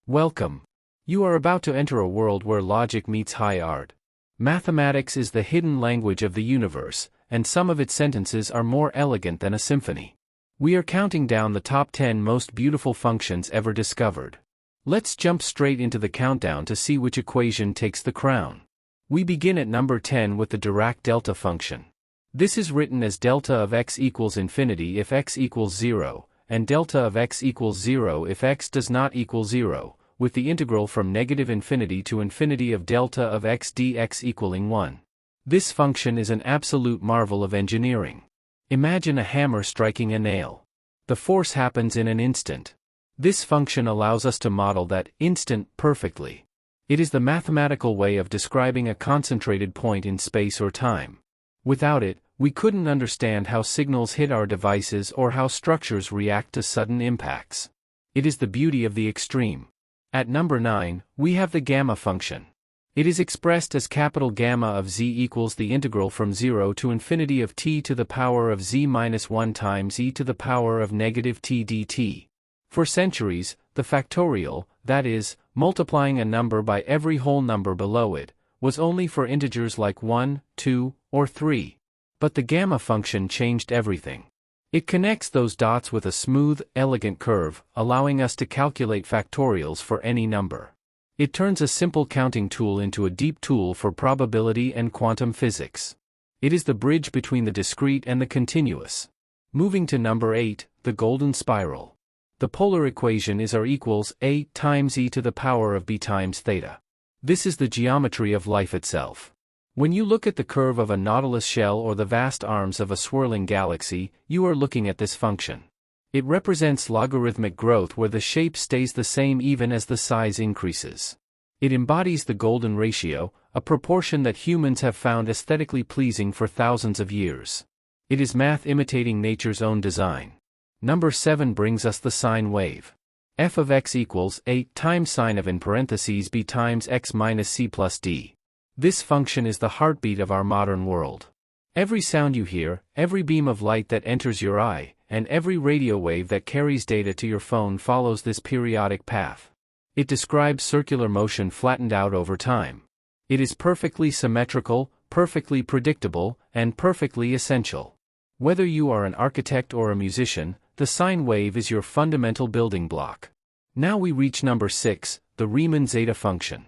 Welcome. You are about to enter a world where logic meets high art. Mathematics is the hidden language of the universe, and some of its sentences are more elegant than a symphony. We are counting down the top 10 most beautiful functions ever discovered. Let's jump straight into the countdown to see which equation takes the crown. We begin at number 10 with the Dirac delta function. This is written as delta of x equals infinity if x equals 0, and delta of x equals 0 if x does not equal 0, with the integral from negative infinity to infinity of delta of x dx equaling 1. This function is an absolute marvel of engineering. Imagine a hammer striking a nail. The force happens in an instant. This function allows us to model that instant perfectly. It is the mathematical way of describing a concentrated point in space or time. Without it, we couldn't understand how signals hit our devices or how structures react to sudden impacts. It is the beauty of the extreme. At number 9, we have the gamma function. It is expressed as capital gamma of z equals the integral from 0 to infinity of t to the power of z minus 1 times e to the power of negative t dt. For centuries, the factorial, that is, multiplying a number by every whole number below it, was only for integers like 1, 2, or 3. But the gamma function changed everything. It connects those dots with a smooth, elegant curve, allowing us to calculate factorials for any number. It turns a simple counting tool into a deep tool for probability and quantum physics. It is the bridge between the discrete and the continuous. Moving to number 8, the golden spiral. The polar equation is R equals a times e to the power of b times theta. This is the geometry of life itself. When you look at the curve of a nautilus shell or the vast arms of a swirling galaxy, you are looking at this function. It represents logarithmic growth where the shape stays the same even as the size increases. It embodies the golden ratio, a proportion that humans have found aesthetically pleasing for thousands of years. It is math imitating nature's own design. Number 7 brings us the sine wave. F of x equals a times sine of in parentheses b times x minus c plus d. This function is the heartbeat of our modern world. Every sound you hear, every beam of light that enters your eye, and every radio wave that carries data to your phone follows this periodic path. It describes circular motion flattened out over time. It is perfectly symmetrical, perfectly predictable, and perfectly essential. Whether you are an architect or a musician, the sine wave is your fundamental building block. Now we reach number 6, the Riemann zeta function.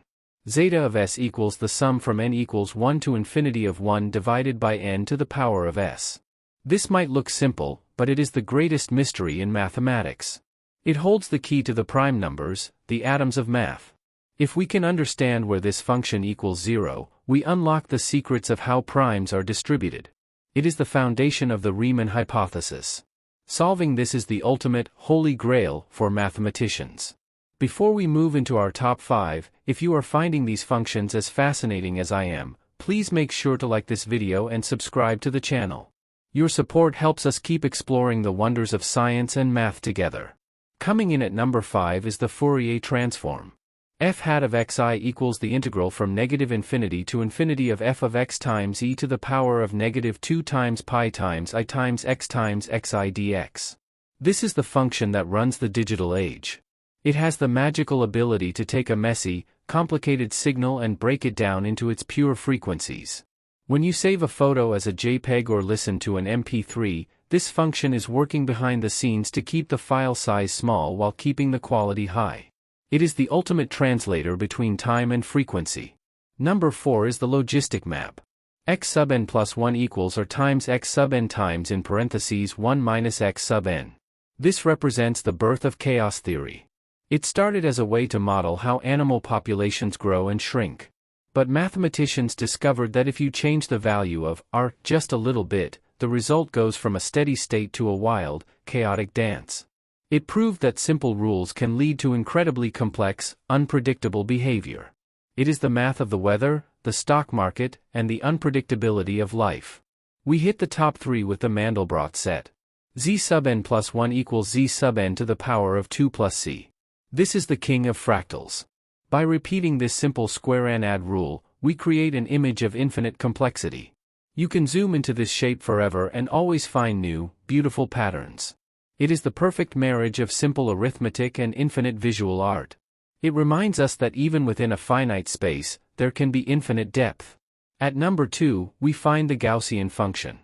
Zeta of s equals the sum from n equals 1 to infinity of 1 divided by n to the power of s. This might look simple, but it is the greatest mystery in mathematics. It holds the key to the prime numbers, the atoms of math. If we can understand where this function equals 0, we unlock the secrets of how primes are distributed. It is the foundation of the Riemann hypothesis. Solving this is the ultimate, holy grail, for mathematicians. Before we move into our top 5, if you are finding these functions as fascinating as I am, please make sure to like this video and subscribe to the channel. Your support helps us keep exploring the wonders of science and math together. Coming in at number 5 is the Fourier Transform. F hat of xi equals the integral from negative infinity to infinity of f of x times e to the power of negative 2 times pi times I times x xi dx. This is the function that runs the digital age. It has the magical ability to take a messy, complicated signal and break it down into its pure frequencies. When you save a photo as a JPEG or listen to an MP3, this function is working behind the scenes to keep the file size small while keeping the quality high. It is the ultimate translator between time and frequency. Number 4 is the Logistic Map. X sub n plus 1 equals or times x sub n times in parentheses 1 minus x sub n. This represents the birth of chaos theory. It started as a way to model how animal populations grow and shrink. But mathematicians discovered that if you change the value of r just a little bit, the result goes from a steady state to a wild, chaotic dance. It proved that simple rules can lead to incredibly complex, unpredictable behavior. It is the math of the weather, the stock market, and the unpredictability of life. We hit the top 3 with the Mandelbrot set. Z sub n plus 1 equals z sub n to the power of 2 plus c. This is the king of fractals. By repeating this simple square and add rule, we create an image of infinite complexity. You can zoom into this shape forever and always find new, beautiful patterns. It is the perfect marriage of simple arithmetic and infinite visual art. It reminds us that even within a finite space, there can be infinite depth. At number 2, we find the Gaussian function.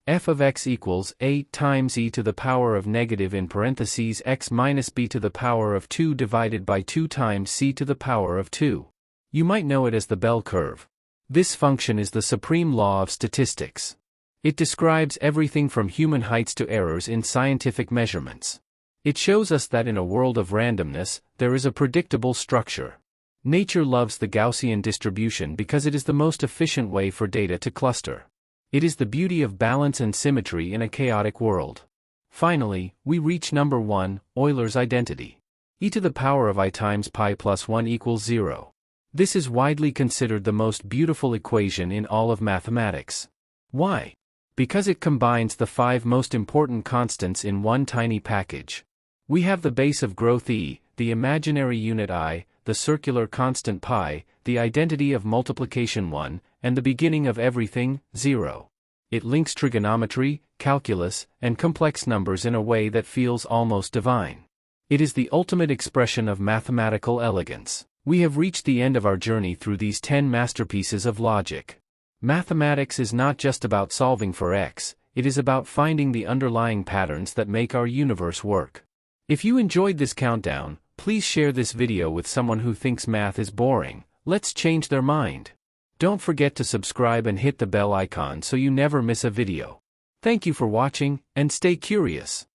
f of x equals a times e to the power of negative in parentheses x minus b to the power of 2 divided by 2 times c to the power of 2. You might know it as the bell curve. This function is the supreme law of statistics. It describes everything from human heights to errors in scientific measurements. It shows us that in a world of randomness, there is a predictable structure. Nature loves the Gaussian distribution because it is the most efficient way for data to cluster. It is the beauty of balance and symmetry in a chaotic world. Finally, we reach number 1, Euler's identity. E to the power of I times pi plus 1 equals 0. This is widely considered the most beautiful equation in all of mathematics. Why? Because it combines the 5 most important constants in one tiny package. We have the base of growth e, the imaginary unit I, the circular constant pi, the identity of multiplication 1, and the beginning of everything, 0. It links trigonometry, calculus, and complex numbers in a way that feels almost divine. It is the ultimate expression of mathematical elegance. We have reached the end of our journey through these 10 masterpieces of logic. Mathematics is not just about solving for x, it is about finding the underlying patterns that make our universe work. If you enjoyed this countdown, please share this video with someone who thinks math is boring. Let's change their mind. Don't forget to subscribe and hit the bell icon so you never miss a video. Thank you for watching, and stay curious.